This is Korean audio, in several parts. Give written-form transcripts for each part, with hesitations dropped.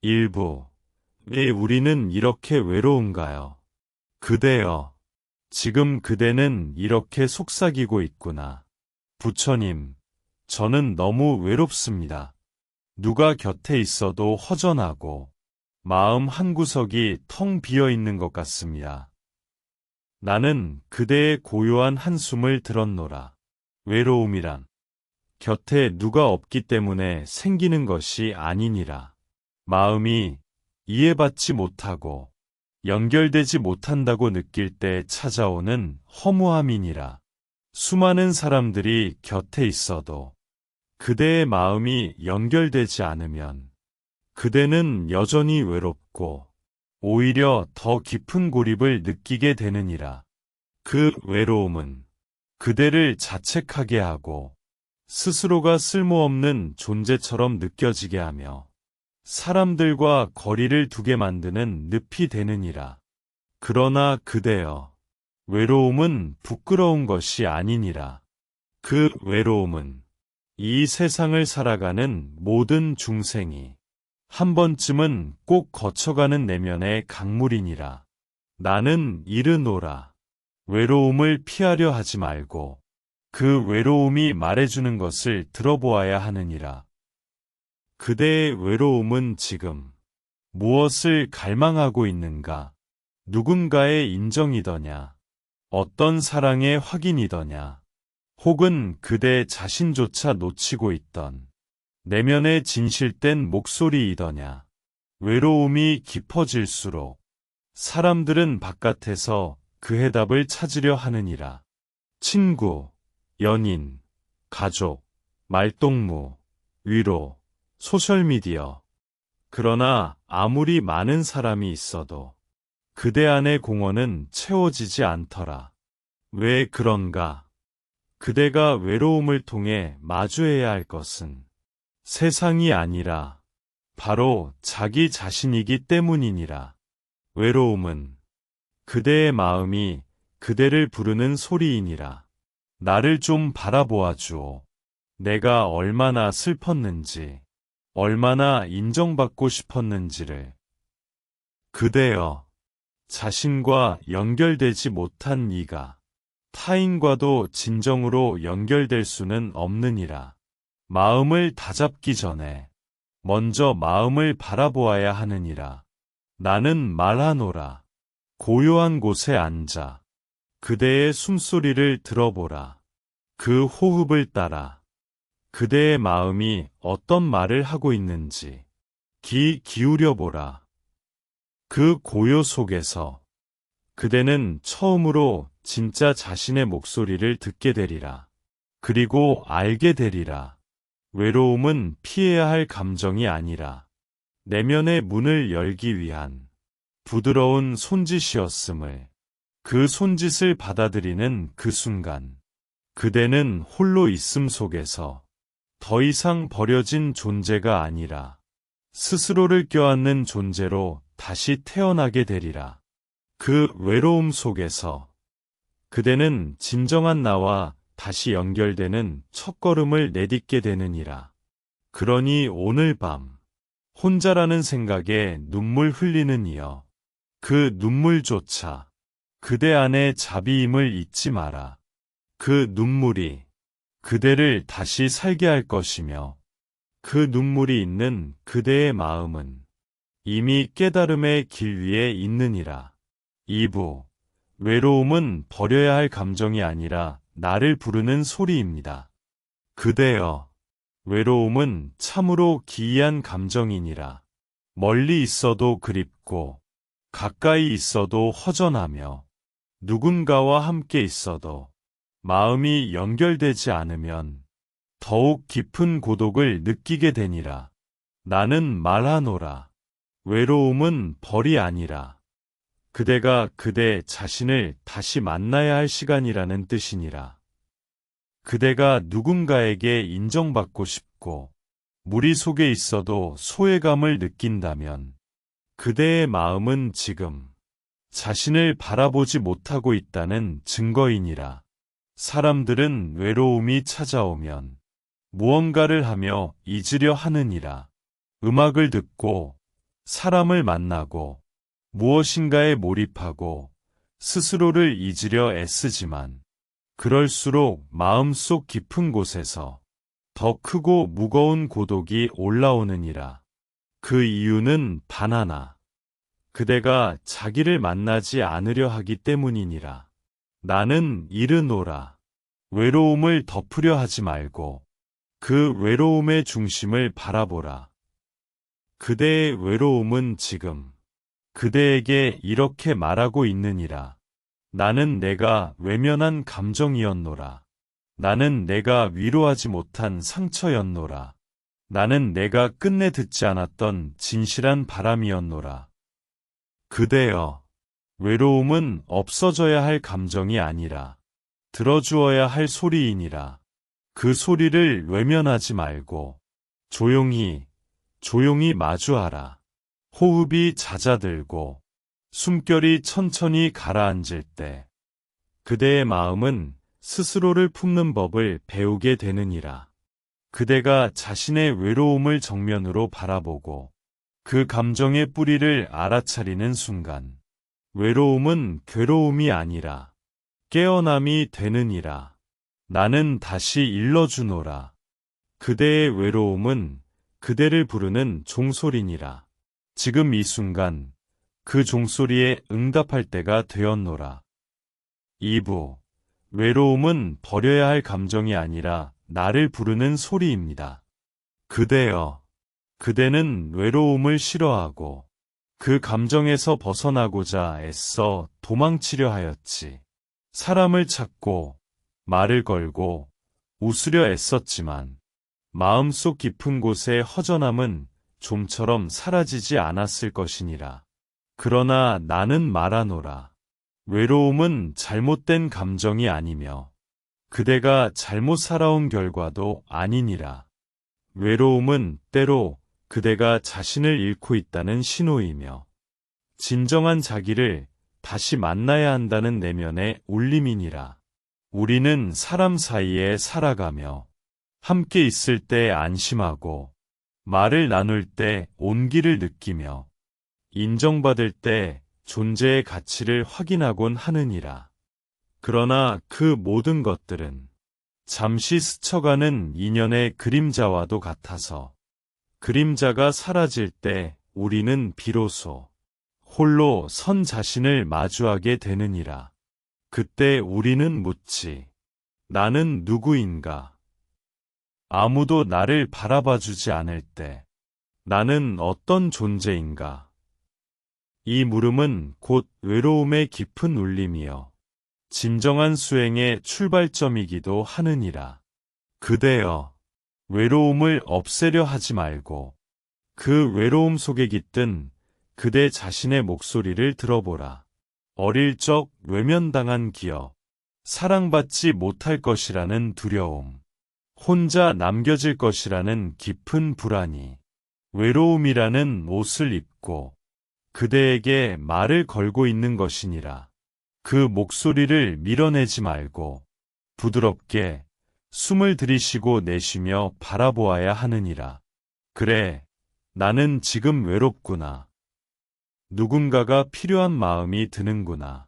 일부. 왜 우리는 이렇게 외로운가요? 그대여. 지금 그대는 이렇게 속삭이고 있구나. 부처님, 저는 너무 외롭습니다. 누가 곁에 있어도 허전하고 마음 한구석이 텅 비어 있는 것 같습니다. 나는 그대의 고요한 한숨을 들었노라. 외로움이란 곁에 누가 없기 때문에 생기는 것이 아니니라. 마음이 이해받지 못하고 연결되지 못한다고 느낄 때 찾아오는 허무함이니라. 수많은 사람들이 곁에 있어도 그대의 마음이 연결되지 않으면 그대는 여전히 외롭고 오히려 더 깊은 고립을 느끼게 되느니라. 그 외로움은 그대를 자책하게 하고 스스로가 쓸모없는 존재처럼 느껴지게 하며 사람들과 거리를 두게 만드는 늪이 되느니라. 그러나 그대여, 외로움은 부끄러운 것이 아니니라. 그 외로움은 이 세상을 살아가는 모든 중생이 한 번쯤은 꼭 거쳐가는 내면의 강물이니라. 나는 이르노라. 외로움을 피하려 하지 말고 그 외로움이 말해주는 것을 들어보아야 하느니라. 그대의 외로움은 지금 무엇을 갈망하고 있는가? 누군가의 인정이더냐? 어떤 사랑의 확인이더냐? 혹은 그대 자신조차 놓치고 있던 내면의 진실된 목소리이더냐? 외로움이 깊어질수록 사람들은 바깥에서 그 해답을 찾으려 하느니라. 친구, 연인, 가족, 말동무, 위로, 소셜미디어. 그러나 아무리 많은 사람이 있어도 그대 안의 공허는 채워지지 않더라. 왜 그런가? 그대가 외로움을 통해 마주해야 할 것은 세상이 아니라 바로 자기 자신이기 때문이니라. 외로움은 그대의 마음이 그대를 부르는 소리이니라. 나를 좀 바라보아 주오. 내가 얼마나 슬펐는지, 얼마나 인정받고 싶었는지를. 그대여, 자신과 연결되지 못한 이가 타인과도 진정으로 연결될 수는 없느니라. 마음을 다잡기 전에 먼저 마음을 바라보아야 하느니라. 나는 말하노라. 고요한 곳에 앉아 그대의 숨소리를 들어보라. 그 호흡을 따라 그대의 마음이 어떤 말을 하고 있는지 귀 기울여 보라. 그 고요 속에서 그대는 처음으로 진짜 자신의 목소리를 듣게 되리라. 그리고 알게 되리라. 외로움은 피해야 할 감정이 아니라 내면의 문을 열기 위한 부드러운 손짓이었음을. 그 손짓을 받아들이는 그 순간 그대는 홀로 있음 속에서 더 이상 버려진 존재가 아니라 스스로를 껴안는 존재로 다시 태어나게 되리라. 그 외로움 속에서 그대는 진정한 나와 다시 연결되는 첫걸음을 내딛게 되느니라. 그러니 오늘 밤 혼자라는 생각에 눈물 흘리는 이여, 그 눈물조차 그대 안의 자비임을 잊지 마라. 그 눈물이 그대를 다시 살게 할 것이며 그 눈물이 있는 그대의 마음은 이미 깨달음의 길 위에 있느니라. 2부. 외로움은 버려야 할 감정이 아니라 나를 부르는 소리입니다. 그대여, 외로움은 참으로 기이한 감정이니라. 멀리 있어도 그립고 가까이 있어도 허전하며 누군가와 함께 있어도 마음이 연결되지 않으면 더욱 깊은 고독을 느끼게 되니라. 나는 말하노라. 외로움은 벌이 아니라 그대가 그대 자신을 다시 만나야 할 시간이라는 뜻이니라. 그대가 누군가에게 인정받고 싶고 무리 속에 있어도 소외감을 느낀다면 그대의 마음은 지금 자신을 바라보지 못하고 있다는 증거이니라. 사람들은 외로움이 찾아오면 무언가를 하며 잊으려 하느니라. 음악을 듣고 사람을 만나고 무엇인가에 몰입하고 스스로를 잊으려 애쓰지만 그럴수록 마음속 깊은 곳에서 더 크고 무거운 고독이 올라오느니라. 그 이유는 바나나. 그대가 자기를 만나지 않으려 하기 때문이니라. 나는 이르노라. 외로움을 덮으려 하지 말고 그 외로움의 중심을 바라보라. 그대의 외로움은 지금 그대에게 이렇게 말하고 있느니라. 나는 내가 외면한 감정이었노라. 나는 내가 위로하지 못한 상처였노라. 나는 내가 끝내 듣지 않았던 진실한 바람이었노라. 그대여, 외로움은 없어져야 할 감정이 아니라 들어주어야 할 소리이니라. 그 소리를 외면하지 말고 조용히 마주하라. 호흡이 잦아들고 숨결이 천천히 가라앉을 때 그대의 마음은 스스로를 품는 법을 배우게 되느니라. 그대가 자신의 외로움을 정면으로 바라보고 그 감정의 뿌리를 알아차리는 순간 외로움은 괴로움이 아니라 깨어남이 되느니라. 나는 다시 일러주노라. 그대의 외로움은 그대를 부르는 종소리니라. 지금 이 순간 그 종소리에 응답할 때가 되었노라. 2부. 외로움은 버려야 할 감정이 아니라 나를 부르는 소리입니다. 그대여, 그대는 외로움을 싫어하고 그 감정에서 벗어나고자 애써 도망치려 하였지. 사람을 찾고 말을 걸고 웃으려 애썼지만 마음속 깊은 곳의 허전함은 좀처럼 사라지지 않았을 것이니라. 그러나 나는 말하노라. 외로움은 잘못된 감정이 아니며 그대가 잘못 살아온 결과도 아니니라. 외로움은 때로 그대가 자신을 잃고 있다는 신호이며 진정한 자기를 다시 만나야 한다는 내면의 울림이니라. 우리는 사람 사이에 살아가며 함께 있을 때 안심하고 말을 나눌 때 온기를 느끼며 인정받을 때 존재의 가치를 확인하곤 하느니라. 그러나 그 모든 것들은 잠시 스쳐가는 인연의 그림자와도 같아서 그림자가 사라질 때 우리는 비로소 홀로 선 자신을 마주하게 되느니라. 그때 우리는 묻지. 나는 누구인가? 아무도 나를 바라봐주지 않을 때 나는 어떤 존재인가? 이 물음은 곧 외로움의 깊은 울림이여 진정한 수행의 출발점이기도 하느니라. 그대여, 외로움을 없애려 하지 말고 그 외로움 속에 깃든 그대 자신의 목소리를 들어보라. 어릴 적 외면당한 기억, 사랑받지 못할 것이라는 두려움, 혼자 남겨질 것이라는 깊은 불안이 외로움이라는 옷을 입고 그대에게 말을 걸고 있는 것이니라. 그 목소리를 밀어내지 말고 부드럽게 숨을 들이쉬고 내쉬며 바라보아야 하느니라. 그래, 나는 지금 외롭구나. 누군가가 필요한 마음이 드는구나.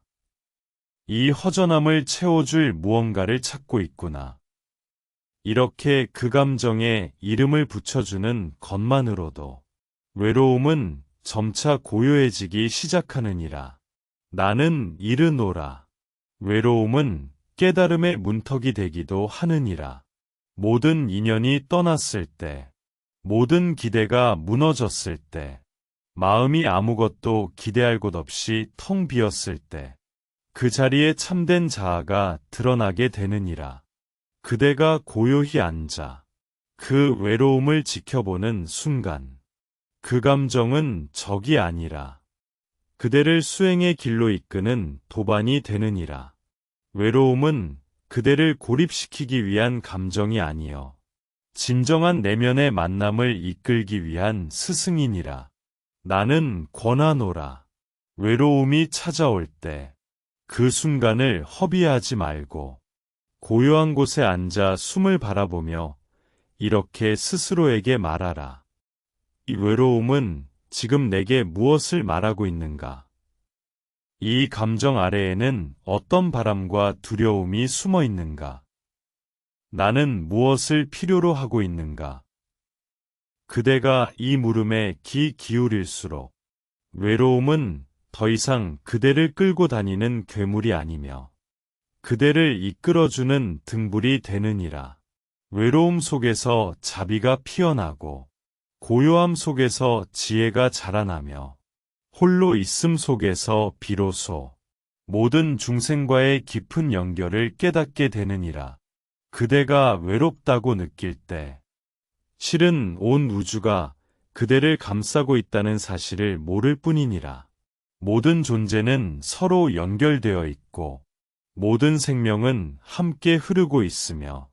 이 허전함을 채워줄 무언가를 찾고 있구나. 이렇게 그 감정에 이름을 붙여주는 것만으로도 외로움은 점차 고요해지기 시작하느니라. 나는 이르노라. 외로움은 깨달음의 문턱이 되기도 하느니라. 모든 인연이 떠났을 때, 모든 기대가 무너졌을 때, 마음이 아무것도 기대할 곳 없이 텅 비었을 때, 그 자리에 참된 자아가 드러나게 되느니라. 그대가 고요히 앉아 그 외로움을 지켜보는 순간, 그 감정은 적이 아니라 그대를 수행의 길로 이끄는 도반이 되느니라. 외로움은 그대를 고립시키기 위한 감정이 아니여 진정한 내면의 만남을 이끌기 위한 스승이니라. 나는 권하노라. 외로움이 찾아올 때 그 순간을 허비하지 말고 고요한 곳에 앉아 숨을 바라보며 이렇게 스스로에게 말하라. 이 외로움은 지금 내게 무엇을 말하고 있는가? 이 감정 아래에는 어떤 바람과 두려움이 숨어 있는가? 나는 무엇을 필요로 하고 있는가? 그대가 이 물음에 귀 기울일수록 외로움은 더 이상 그대를 끌고 다니는 괴물이 아니며 그대를 이끌어주는 등불이 되느니라. 외로움 속에서 자비가 피어나고 고요함 속에서 지혜가 자라나며 홀로 있음 속에서 비로소 모든 중생과의 깊은 연결을 깨닫게 되느니라. 그대가 외롭다고 느낄 때 실은 온 우주가 그대를 감싸고 있다는 사실을 모를 뿐이니라. 모든 존재는 서로 연결되어 있고 모든 생명은 함께 흐르고 있으며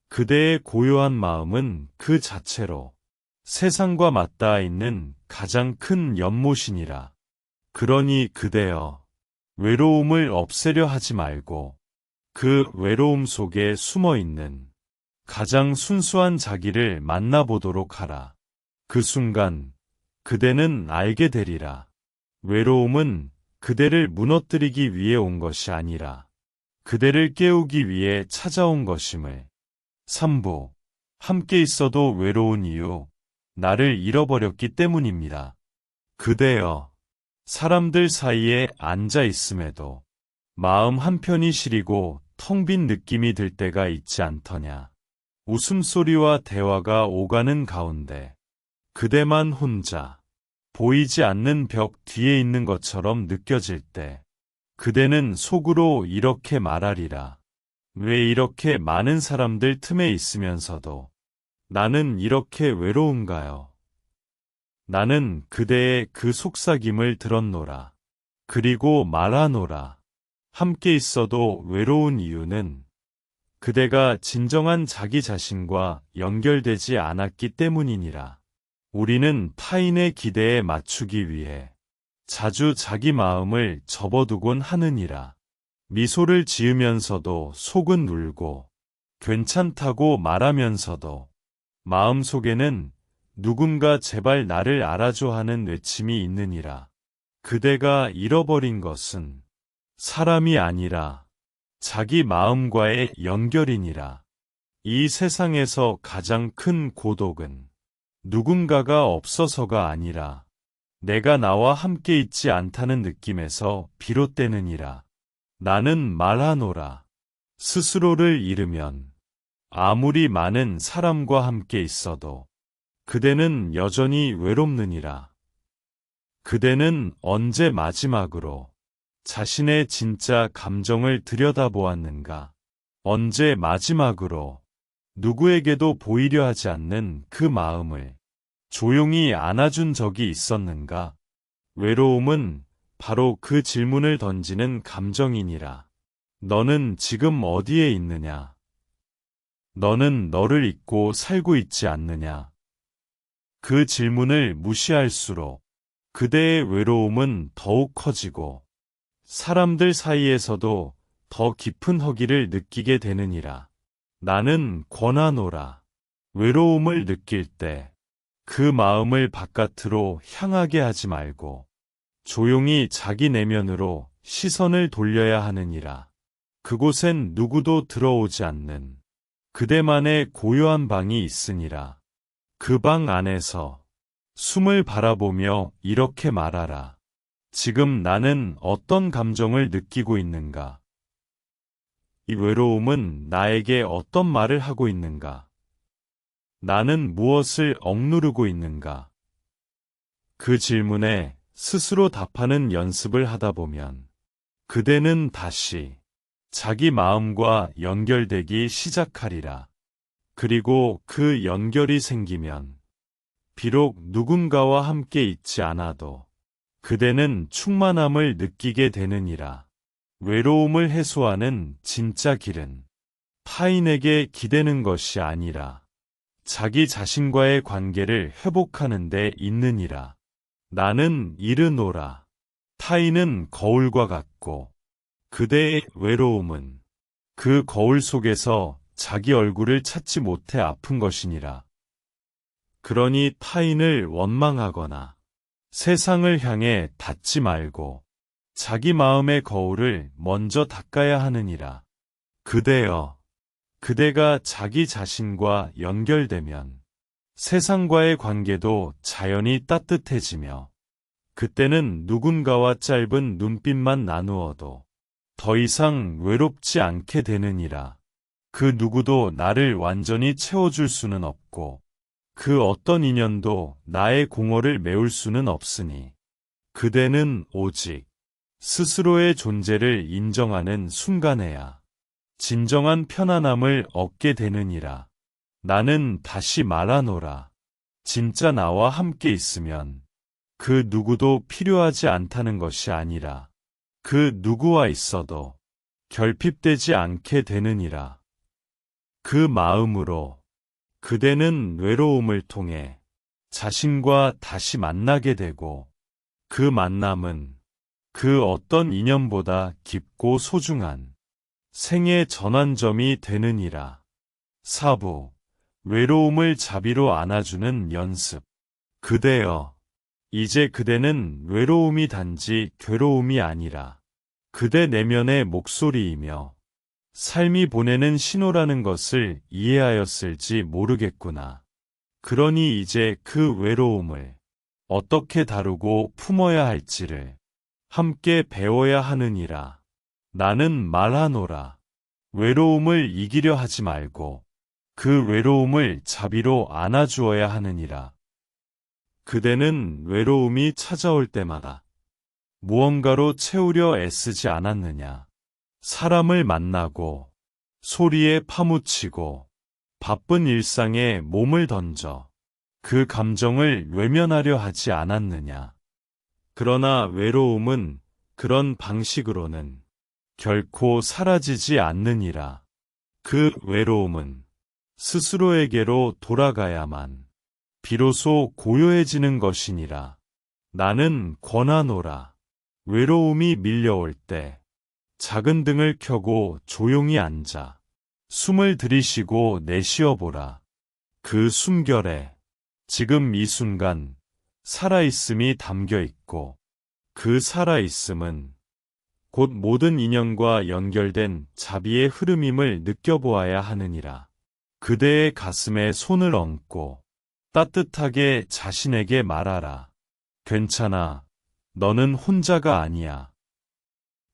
그대의 고요한 마음은 그 자체로 세상과 맞닿아 있는 가장 큰 연못이니라. 그러니 그대여, 외로움을 없애려 하지 말고 그 외로움 속에 숨어 있는 가장 순수한 자기를 만나보도록 하라. 그 순간 그대는 알게 되리라. 외로움은 그대를 무너뜨리기 위해 온 것이 아니라 그대를 깨우기 위해 찾아온 것임을. 3부. 함께 있어도 외로운 이유. 나를 잃어버렸기 때문입니다. 그대여, 사람들 사이에 앉아 있음에도 마음 한편이 시리고 텅 빈 느낌이 들 때가 있지 않더냐. 웃음소리와 대화가 오가는 가운데 그대만 혼자 보이지 않는 벽 뒤에 있는 것처럼 느껴질 때 그대는 속으로 이렇게 말하리라. 왜 이렇게 많은 사람들 틈에 있으면서도 나는 이렇게 외로운가요? 나는 그대의 그 속삭임을 들었노라. 그리고 말하노라. 함께 있어도 외로운 이유는 그대가 진정한 자기 자신과 연결되지 않았기 때문이니라. 우리는 타인의 기대에 맞추기 위해 자주 자기 마음을 접어두곤 하느니라. 미소를 지으면서도 속은 울고 괜찮다고 말하면서도 마음속에는 누군가 제발 나를 알아줘 하는 외침이 있느니라. 그대가 잃어버린 것은 사람이 아니라 자기 마음과의 연결이니라. 이 세상에서 가장 큰 고독은 누군가가 없어서가 아니라 내가 나와 함께 있지 않다는 느낌에서 비롯되느니라. 나는 말하노라. 스스로를 잃으면 아무리 많은 사람과 함께 있어도 그대는 여전히 외롭느니라. 그대는 언제 마지막으로 자신의 진짜 감정을 들여다보았는가? 언제 마지막으로 누구에게도 보이려 하지 않는 그 마음을 조용히 안아준 적이 있었는가? 외로움은 바로 그 질문을 던지는 감정이니라. 너는 지금 어디에 있느냐? 너는 너를 잊고 살고 있지 않느냐? 그 질문을 무시할수록 그대의 외로움은 더욱 커지고 사람들 사이에서도 더 깊은 허기를 느끼게 되느니라. 나는 권하노라. 외로움을 느낄 때 그 마음을 바깥으로 향하게 하지 말고 조용히 자기 내면으로 시선을 돌려야 하느니라. 그곳엔 누구도 들어오지 않는 그대만의 고요한 방이 있으니라. 그 방 안에서 숨을 바라보며 이렇게 말하라. 지금 나는 어떤 감정을 느끼고 있는가? 이 외로움은 나에게 어떤 말을 하고 있는가? 나는 무엇을 억누르고 있는가? 그 질문에 스스로 답하는 연습을 하다 보면 그대는 다시 자기 마음과 연결되기 시작하리라. 그리고 그 연결이 생기면 비록 누군가와 함께 있지 않아도 그대는 충만함을 느끼게 되느니라. 외로움을 해소하는 진짜 길은 타인에게 기대는 것이 아니라 자기 자신과의 관계를 회복하는 데 있느니라. 나는 이르노라. 타인은 거울과 같고 그대의 외로움은 그 거울 속에서 자기 얼굴을 찾지 못해 아픈 것이니라. 그러니 타인을 원망하거나 세상을 향해 닫지 말고 자기 마음의 거울을 먼저 닦아야 하느니라. 그대여, 그대가 자기 자신과 연결되면 세상과의 관계도 자연히 따뜻해지며 그때는 누군가와 짧은 눈빛만 나누어도 더 이상 외롭지 않게 되느니라. 그 누구도 나를 완전히 채워줄 수는 없고 그 어떤 인연도 나의 공허를 메울 수는 없으니 그대는 오직 스스로의 존재를 인정하는 순간에야 진정한 편안함을 얻게 되느니라. 나는 다시 말하노라. 진짜 나와 함께 있으면 그 누구도 필요하지 않다는 것이 아니라 그 누구와 있어도 결핍되지 않게 되느니라. 그 마음으로 그대는 외로움을 통해 자신과 다시 만나게 되고 그 만남은 그 어떤 인연보다 깊고 소중한 생의 전환점이 되느니라. 4부 외로움을 자비로 안아주는 연습. 그대여, 이제 그대는 외로움이 단지 괴로움이 아니라 그대 내면의 목소리이며 삶이 보내는 신호라는 것을 이해하였을지 모르겠구나. 그러니 이제 그 외로움을 어떻게 다루고 품어야 할지를 함께 배워야 하느니라. 나는 말하노라. 외로움을 이기려 하지 말고 그 외로움을 자비로 안아주어야 하느니라. 그대는 외로움이 찾아올 때마다 무언가로 채우려 애쓰지 않았느냐. 사람을 만나고 소리에 파묻히고 바쁜 일상에 몸을 던져 그 감정을 외면하려 하지 않았느냐. 그러나 외로움은 그런 방식으로는 결코 사라지지 않느니라. 그 외로움은 스스로에게로 돌아가야만 비로소 고요해지는 것이니라. 나는 권하노라. 외로움이 밀려올 때 작은 등을 켜고 조용히 앉아 숨을 들이쉬고 내쉬어보라. 그 숨결에 지금 이 순간 살아있음이 담겨 있고 그 살아있음은 곧 모든 인연과 연결된 자비의 흐름임을 느껴보아야 하느니라. 그대의 가슴에 손을 얹고 따뜻하게 자신에게 말하라. 괜찮아. 너는 혼자가 아니야.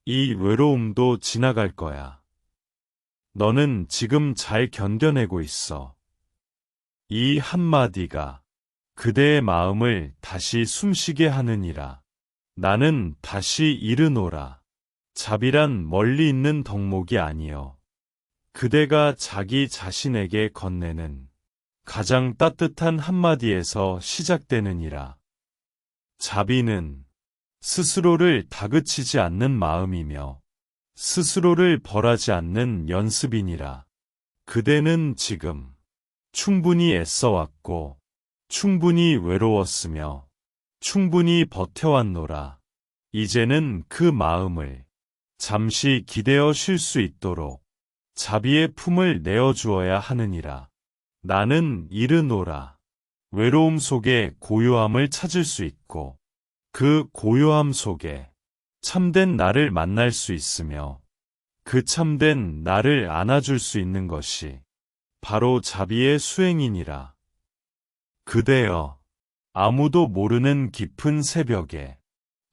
이 외로움도 지나갈 거야. 너는 지금 잘 견뎌내고 있어. 이 한마디가 그대의 마음을 다시 숨쉬게 하느니라. 나는 다시 이르노라. 자비란 멀리 있는 덕목이 아니여. 그대가 자기 자신에게 건네는 가장 따뜻한 한마디에서 시작되느니라. 자비는 스스로를 다그치지 않는 마음이며 스스로를 벌하지 않는 연습이니라. 그대는 지금 충분히 애써왔고 충분히 외로웠으며 충분히 버텨왔노라. 이제는 그 마음을 잠시 기대어 쉴 수 있도록 자비의 품을 내어주어야 하느니라. 나는 이르노라. 외로움 속에 고요함을 찾을 수 있고 그 고요함 속에 참된 나를 만날 수 있으며 그 참된 나를 안아줄 수 있는 것이 바로 자비의 수행이니라. 그대여, 아무도 모르는 깊은 새벽에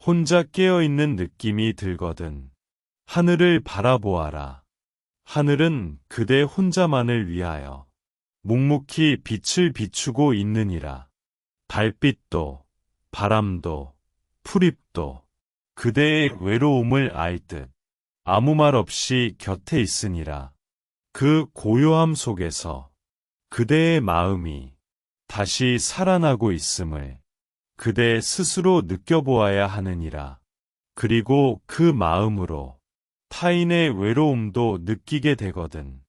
혼자 깨어있는 느낌이 들거든 하늘을 바라보아라. 하늘은 그대 혼자만을 위하여 묵묵히 빛을 비추고 있느니라. 달빛도 바람도 풀잎도 그대의 외로움을 알 듯 아무 말 없이 곁에 있으니라. 그 고요함 속에서 그대의 마음이 다시 살아나고 있음을 그대 스스로 느껴보아야 하느니라. 그리고 그 마음으로 타인의 외로움도 느끼게 되거든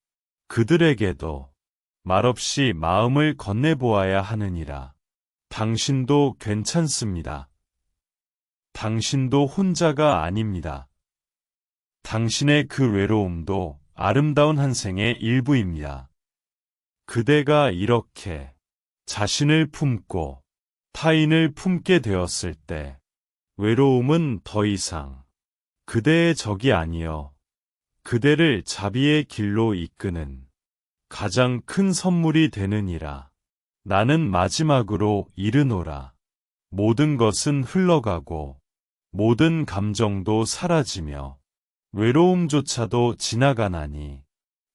그들에게도 말없이 마음을 건네보아야 하느니라. 당신도 괜찮습니다. 당신도 혼자가 아닙니다. 당신의 그 외로움도 아름다운 한 생의 일부입니다. 그대가 이렇게 자신을 품고 타인을 품게 되었을 때 외로움은 더 이상 그대의 적이 아니여 그대를 자비의 길로 이끄는 가장 큰 선물이 되느니라. 나는 마지막으로 이르노라. 모든 것은 흘러가고 모든 감정도 사라지며 외로움조차도 지나가나니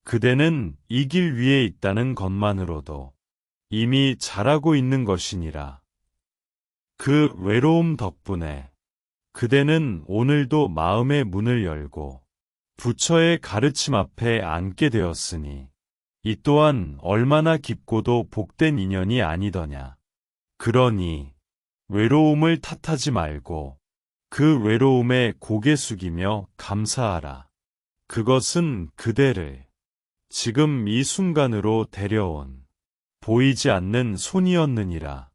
그대는 이 길 위에 있다는 것만으로도 이미 잘하고 있는 것이니라. 그 외로움 덕분에 그대는 오늘도 마음의 문을 열고 부처의 가르침 앞에 앉게 되었으니 이 또한 얼마나 깊고도 복된 인연이 아니더냐. 그러니 외로움을 탓하지 말고 그 외로움에 고개 숙이며 감사하라. 그것은 그대를 지금 이 순간으로 데려온 보이지 않는 손이었느니라.